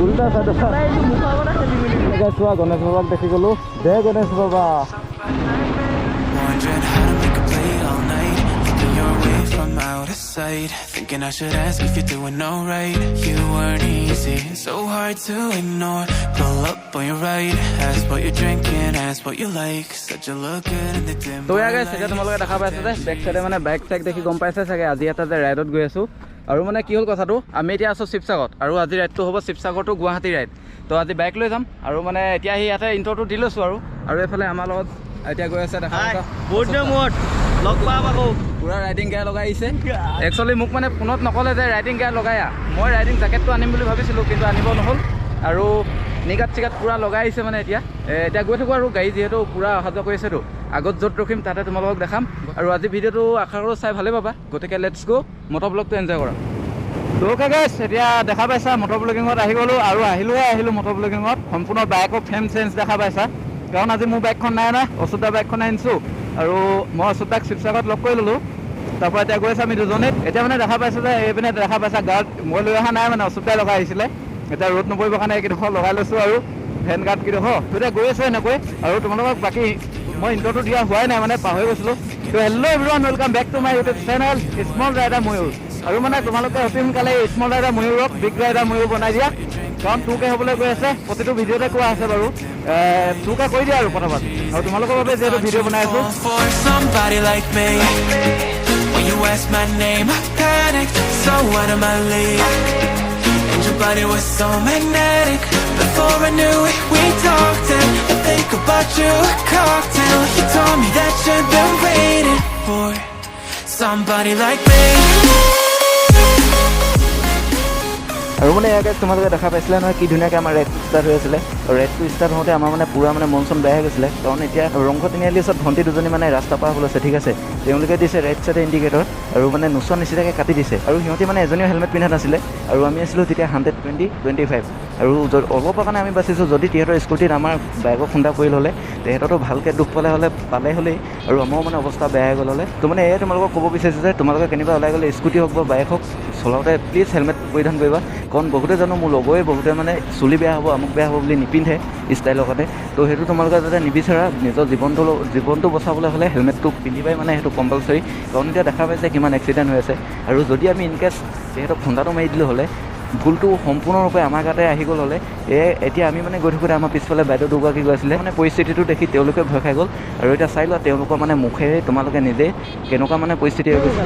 উল্টা চোৱা গণেশ বাবাক দেখি গ'লো দে গণেশ বাবা from out of sight, thinking I should ask if you're doing alright. You weren't easy, so hard to ignore. Pull up on your right, ask what you're drinking, ask what you like. Said you look good in the dim. তো guys, এতিয়া তোমালোকে দেখা পাইছা যে back সাইডে মানে bike চাইক দেখি গম পাইছে চাগে আজি এটা যে ৰাইডত গৈ আছো আৰু মানে কি হ'ল কথাটো আমি এতিয়া আছো শিৱসাগৰত আৰু আজি ৰাইডটো হ'ব শিৱসাগৰ টু গুৱাহাটী ৰাইড তো আজি বাইক লৈ যাম আৰু মানে এতিয়া আহি ইয়াতে ইন্ট্ৰটো দি লৈছো আৰু এফালে আমাৰ লগত এতিয়া গৈ আছে দেখা পাইছা বহুত দিনৰ লগ পাম আকৌ পুৰা ৰাইডিং গিয়াৰ লগাই আহিছে একচুৱেলি মোক মানে ফোনত নকলে যে ৰাইডিং গিয়াৰ লগায়া মই ৰাইডিং জেকেটটো আনিম বুলি ভাবিছিলোঁ কিন্তু আনিব নহ'ল আৰু নিগাত চিগাত পুৰা লগাই আহিছে মানে এতিয়া গৈ থাকোঁ আৰু গাড়ী যিহেতু পুৰা অহা যোৱা কৰি আছেতো আগত য'ত ৰখিম তাতে তোমালোকক দেখাম আৰু আজি ভিডিঅ'টো আশা কৰোঁ চাই ভালেই পাবা গতিকে লেটছ গো মটৰ ব্লগটো এনজয় কৰা তো গাইছ এতিয়া দেখা পাইছা মটৰ ব্লগিঙত আহি গ'লোঁ আৰু আহিলোঁ মটৰ ব্লগিঙত সম্পূৰ্ণ বাইকৰ ফ্ৰেম চেঞ্জ দেখা পাইছা কাৰণ আজি মোৰ বাইকখন নাই অচুতা বাইকখন আনিছোঁ আৰু মই অচুতাক শিৱসাগৰত লগ কৰি ল'লোঁ তাৰপৰা এতিয়া গৈ আছোঁ আমি দুজনে এতিয়া মানে দেখা পাইছোঁ যে এইপিনে দেখা পাইছা গাৰ্ড মই লৈ অহা নাই মানে অচুতাই লগাই আহিছিলে এতিয়া ৰ'দ নপৰিবৰ কাৰণে এইকেইডোখৰ লগাই লৈছোঁ আৰু ফেন গাৰ্ড কেইডোখৰ এতিয়া গৈ আছোঁ এনেকৈ আৰু তোমালোকক বাকী মই ইণ্ট্ৰটো দিয়া হোৱাই নাই মানে পাহৰি গৈছিলোঁ তো hello' everyone welcome back to my YouTube channel small rider Mayur আৰু মানে তোমালোকে অতি সোনকালে স্মল ৰাইডাৰ ময়ূৰক বিগ ৰাইডাৰ ময়ূৰ বনাই দিয়া কাৰণ 2K হ'বলৈ গৈ আছে প্ৰতিটো ভিডিঅ'তে কোৱা আছে বাৰু 2K কৰি দিয়া আৰু পটাপট আৰু তোমালোকৰ বাবে যিহেতু ভিডিঅ' বনাই আছোঁ You asked my name, I panicked, so out of my league. And your body was so magnetic. Before I knew it, we talked and I think about you a cocktail. You told me that you've been waiting for somebody like me. আৰু মানে ইয়াকে তোমালোকে দেখা পাইছিলে নহয় কি ধুনীয়াকৈ আমাৰ ৰেড ষ্টাৰ্ট হৈ আছিলে আৰু ৰেডটো ষ্টাৰ্ট হওঁতে আমাৰ মানে পুৰা মানে মন চন বেয়া হৈ গৈছিলে কাৰণ এতিয়া ৰংঘৰ তিনিআলি ওচৰত ভণ্টি দুজনী মানে ৰাস্তা পাৰ হ'বলৈ আছে ঠিক আছে তেওঁলোকে দিছে ৰেড চাইডে ইণ্ডিকেটৰ আৰু মানে নোচোৱা নিচিনাকৈ কাটি দিছে আৰু সিহঁতি মানে এজনীও হেলমেট পিন্ধা নাছিলে আৰু আমি আছিলোঁ তেতিয়া 125 আৰু অলপৰ কাৰণে আমি বাচিছোঁ যদি সিহঁতৰ স্কুটিত আমাৰ বাইকক খুন্দা পৰিল হ'লে তেহেঁতৰতো ভালকৈ দুখ পালে হ'লেই আৰু আমাৰো মানে অৱস্থা বেয়া হৈ গ'ল হ'লে তো মানে এয়াই তোমালোকক ক'ব বিচাৰিছোঁ যে তোমালোকে কেনিবা ওলাই গ'লে স্কুটি হওক বা বাইক হওক চলাওঁতে প্লিজ হেলমেট পৰিধান কৰিবা কাৰণ বহুতে জানো মোৰ লগৰে বহুতে মানে চুলি বেয়া হ'ব আমুক বেয়া হ'ব বুলি নিপিন্ধে ষ্টাইলৰ কাৰণে তো সেইটো তোমালোকে যাতে নিবিচাৰা নিজৰ জীৱনটো বচাবলৈ হ'লে হেলমেটটো পিন্ধিবাই মানে সেইটো কম্পালচৰি কাৰণ এতিয়া দেখা পাইছে কিমান এক্সিডেণ্ট হৈ আছে আৰু যদি আমি ইনকেছ যিহেতু খুন্দাটো মাৰি দিলোঁ হ'লে ভুলটো সম্পূৰ্ণৰূপে আমাৰ গাতে আহি গ'ল হ'লে এতিয়া আমি মানে গৈ থাকোঁতে আমাৰ পিছফালে বাইদেউ দুগৰাকী গৈ আছিলে মানে পৰিস্থিতিটো দেখি তেওঁলোকে ভয় খাই গ'ল আৰু এতিয়া চাই লোৱা তেওঁলোকৰ মানে মুখেৰে তোমালোকে নিজে কেনেকুৱা মানে পৰিস্থিতি হৈ গৈছে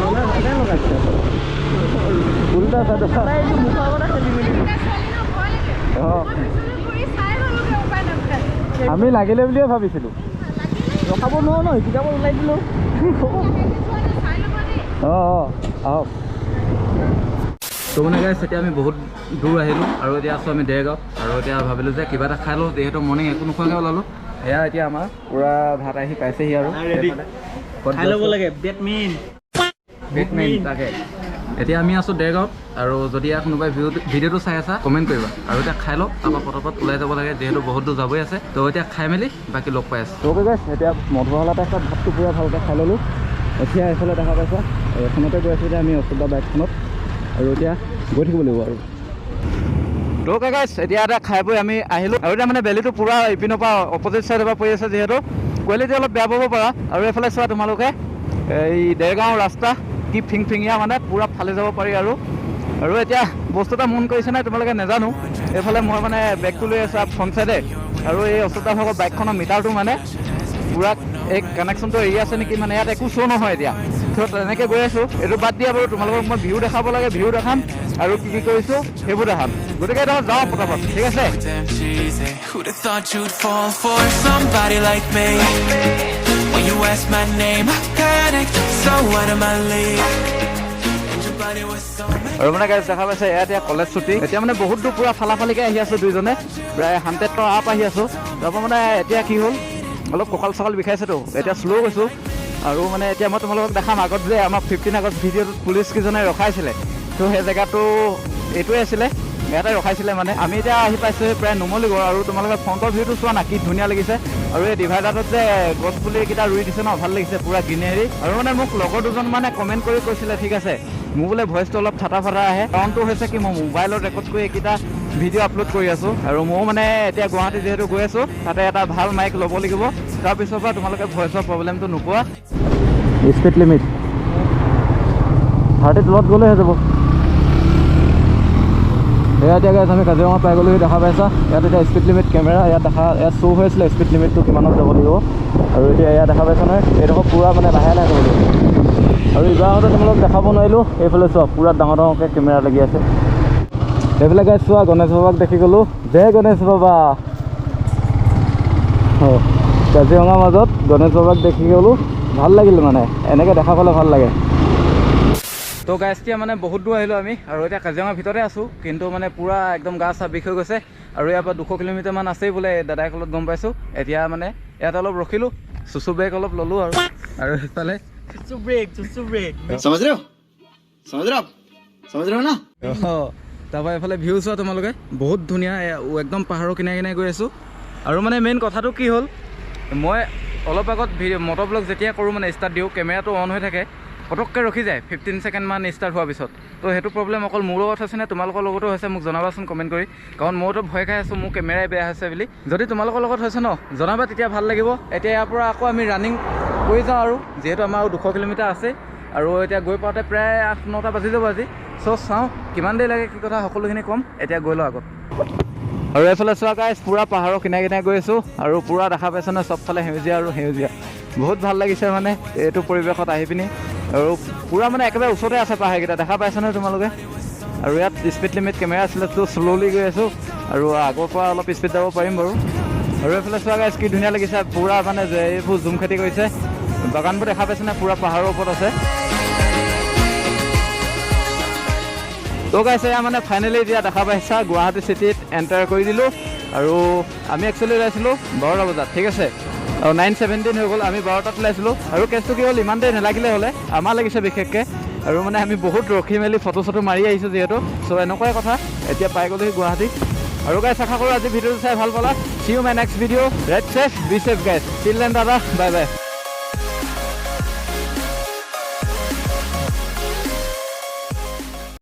আমি লাগিলে বুলিয়ে ভাবিছিলোঁ ৰখাব নোৱাৰো ন শিকাব ওলাই দিলোঁ আহক তো মানে গাইছ এতিয়া আমি বহুত দূৰ আহিলোঁ আৰু এতিয়া আছোঁ আমি দেৰগাঁৱত আৰু এতিয়া ভাবিলোঁ যে কিবা এটা খাই লওঁ যিহেতু মৰ্ণিং একো নোখোৱাকৈ ওলালোঁ সেয়া এতিয়া আমাৰ পূৰা ভাত আহি পাইছেহি আৰু খাই ল'ব লাগে বেটমেইন তাকে এতিয়া আমি আছোঁ দেৰগাঁৱত আৰু যদি ইয়াত কোনোবাই ভিডিঅ'টো চাই আছা কমেণ্ট কৰিবা আৰু এতিয়া খাই লওক তাৰপৰা পটাপট ওলাই যাব লাগে যিহেতু বহুত দূৰ যাবই আছে তো এতিয়া খাই মেলি বাকী লগ পাই আছোঁ তো গাইছ এতিয়া মধুবাহলাতে এটা ভাতটো পূৰা ভালকৈ খাই ল'লোঁ এতিয়া এইফালে দেখা পাইছা এখনতে গৈ আছোঁ এতিয়া আমি অচুতা বাইকখনত আৰু এতিয়া গৈ থাকিব লাগিব আৰু তো গাইছ এতিয়া এটা খাই বৈ আমি আহিলোঁ আৰু এতিয়া মানে বেলিটো পূৰা ইপিনৰ পৰা অপজিট ছাইডৰ পৰা পৰি আছে যিহেতু কোৱালিটি অলপ বেয়া পাব পাৰা আৰু এইফালে চোৱা তোমালোকে এই দেৰগাঁৱৰ ৰাস্তা কি ফিংফিঙীয়া মানে পূৰা ফালি যাব পাৰি আৰু এতিয়া বস্তু এটা মন কৰিছে নাই তোমালোকে নাজানো এইফালে মই মানে বেগটো লৈ আছোঁ ফ্ৰণ্ট চাইডে আৰু এই অচুতা ভাগৰ বাইকখনৰ মিটাৰটো মানে পূৰা এই কানেকশ্যনটো এৰি আছে নেকি মানে ইয়াত একো শ্ব' নহয় এতিয়া তো তেনেকৈ গৈ আছোঁ এইটো বাদ দিয়া বাৰু তোমালোকক মই ভিউ দেখাব লাগে ভিউ দেখাম আৰু কি কৰিছোঁ সেইবোৰ দেখাম গতিকে এটা যাওঁ পটাপট ঠিক আছে You asked my name, I panicked, so out of my league. আৰু মানে গাইছ দেখা পাইছে ইয়াত এতিয়া কলেজ ছুটি এতিয়া মানে বহুত দূৰ পূৰা ফালাফালিকৈ আহি আছোঁ দুইজনে প্ৰায় 100 আপ আহি আছোঁ তাৰপৰা মানে এতিয়া কি হ'ল অলপ কঁকাল চকাল বিষাইছেতো এতিয়া শ্ল' গৈছোঁ আৰু মানে এতিয়া মই তোমালোকক দেখাম আগত যে আমাৰ 15 আগষ্ট ভিডিঅ'টোত পুলিচকেইজনে ৰখাইছিলে তো সেই জেগাটো এইটোৱে আছিলে ইয়াতে ৰখাইছিলে মানে আমি এতিয়া আহি পাইছোঁ প্ৰায় নুমলীগড় আৰু তোমালোকে ফ্ৰণ্টৰ ভিউটো চোৱা না কি ধুনীয়া লাগিছে আৰু এই ডিভাইডাৰটোত যে গছপুলিকেইটা ৰুই দিছে ন ভাল লাগিছে পূৰা গ্ৰীনেৰী আৰু মানে মোক লগৰ দুজন মানে কমেণ্ট কৰি কৈছিলে ঠিক আছে মোৰ বোলে ভইচটো অলপ ফাটা ফাটা আহে। কাৰণটো হৈছে কি মই মোবাইলত ৰেকৰ্ড কৰি এইকেইটা ভিডিঅ' আপলোড কৰি আছোঁ আৰু ময়ো মানে এতিয়া গুৱাহাটী যিহেতু গৈ আছোঁ তাতে এটা ভাল মাইক ল'ব লাগিব। তাৰপিছৰ পৰা তোমালোকে ভইচৰ প্ৰব্লেমটো নোপোৱা। স্পীড লিমিট 30 তলত গ'লে হৈ যাব। এয়া এতিয়া গাইছ আমি কাজিৰঙা পাই গ'লো, দেখা পাইছা ইয়াত এতিয়া স্পীড লিমিট কেমেৰা ইয়াত শ্ব' হৈ আছিলে স্পীড লিমিটটো কিমানত যাব লাগিব। আৰু এতিয়া এয়া দেখা পাইছা নহয় এইডোখৰ পূৰা মানে লাহে লাহে যাব লাগিব। আৰু ইবাৰতে তোমালোক দেখাব নোৱাৰিলোঁ, এইফালে চোৱা পূৰা ডাঙৰ ডাঙৰকৈ কেমেৰা লাগি আছে। এইফালে গাইছ চোৱা গণেশ বাবাক দেখি গ'লোঁ, জয় গণেশ বাবা। কাজিৰঙাৰ মাজত গণেশ বাবাক দেখি গ'লোঁ, ভাল লাগিল মানে এনেকৈ দেখা পালে ভাল লাগে। তো গাইছ এতিয়া মানে বহুত দূৰ আহিলোঁ আমি আৰু এতিয়া কাজিৰঙাৰ ভিতৰতে আছোঁ, কিন্তু মানে পূৰা একদম গা চা বিষ হৈ গৈছে। আৰু ইয়াৰ পৰা 200 কিলোমিটাৰমান আছেই বোলে দাদাই কলত গম পাইছোঁ। এতিয়া মানে ইয়াত অলপ ৰখিলোঁ, চুচু ব্ৰেক অলপ ল'লোঁ আৰু সেইফালে তাৰপৰা এইফালে ভিউ চোৱা তোমালোকে বহুত ধুনীয়া, একদম পাহাৰৰ কিনাৰে কিনাৰে গৈ আছোঁ। আৰু মানে মেইন কথাটো কি হ'ল, মই অলপ আগত মটৰ ব্লগ যেতিয়া কৰোঁ মানে ষ্টাৰ্ট দিওঁ কেমেৰাটো অন হৈ থাকে, পটককৈ ৰখি যায় 15 ছেকেণ্ডমান ষ্টাৰ্ট হোৱাৰ পিছত। তো সেইটো প্ৰব্লেম অকল মোৰ লগত হৈছে নে তোমালোকৰ লগতো হৈছে মোক জনাবাচোন কমেণ্ট কৰি, কাৰণ মইতো ভয় খাই আছোঁ মোৰ কেমেৰাই বেয়া হৈছে বুলি। যদি তোমালোকৰ লগত হৈছে ন জনাবা, তেতিয়া ভাল লাগিব। এতিয়া ইয়াৰ পৰা আকৌ আমি ৰানিং কৰি যাওঁ আৰু যিহেতু আমাৰ আৰু 200 কিলোমিটাৰ আছে আৰু এতিয়া গৈ পাওঁতে প্ৰায় 8-9টা বাজি যাব আজি। চ' চাওঁ কিমান দেৰি লাগে কি কথা সকলোখিনি ক'ম, এতিয়া গৈ লওঁ আগত। আৰু এইফালে চোৱা গাইছ পূৰা পাহাৰৰ কিনাৰে কিনাৰে গৈ আছোঁ আৰু পূৰা দেখা পাইছে নহয় চবফালে সেউজীয়া আৰু সেউজীয়া, বহুত ভাল লাগিছে মানে এইটো পৰিৱেশত আহি পিনি। আৰু পূৰা মানে একেবাৰে ওচৰতে আছে পাহাৰকেইটা, দেখা পাইছা নহয় তোমালোকে। আৰু ইয়াত স্পীড লিমিট কেমেৰা আছিলে তো শ্ল'লি গৈ আছোঁ আৰু আগৰ পৰা অলপ স্পীড যাব পাৰিম বাৰু। আৰু এইফালে চোৱা গাইছ কি ধুনীয়া লাগিছে, পূৰা মানে যে এইবোৰ জুম খেতি কৰিছে, বাগানবোৰ দেখা পাইছে নে পূৰা পাহাৰৰ ওপৰত আছে। তো গাইছ এয়া মানে ফাইনেলি এতিয়া দেখা পাইছা গুৱাহাটী চিটিত এণ্টাৰ কৰি দিলোঁ। আৰু আমি একচুৱেলি ওলাইছিলোঁ 12টা বজাত, ঠিক আছে, আৰু 9:17 হৈ গ'ল, আমি 12টাত ওলাইছিলোঁ। আৰু কেছটো কি হ'ল ইমান দেৰি নালাগিলে হ'লে, আমাৰ লাগিছে বিশেষকৈ। আৰু মানে আমি বহুত ৰখি মেলি ফটো চটো মাৰি আহিছোঁ যিহেতু, চ' এনেকুৱাই কথা। এতিয়া পাই গ'লোহি গুৱাহাটী। আৰু গাইছ আশা কৰোঁ আজি ভিডিঅ'টো চাই ভাল পালা। See you my next video', ৰেড safe be safe guys, chill then দাদা, বাই বাই।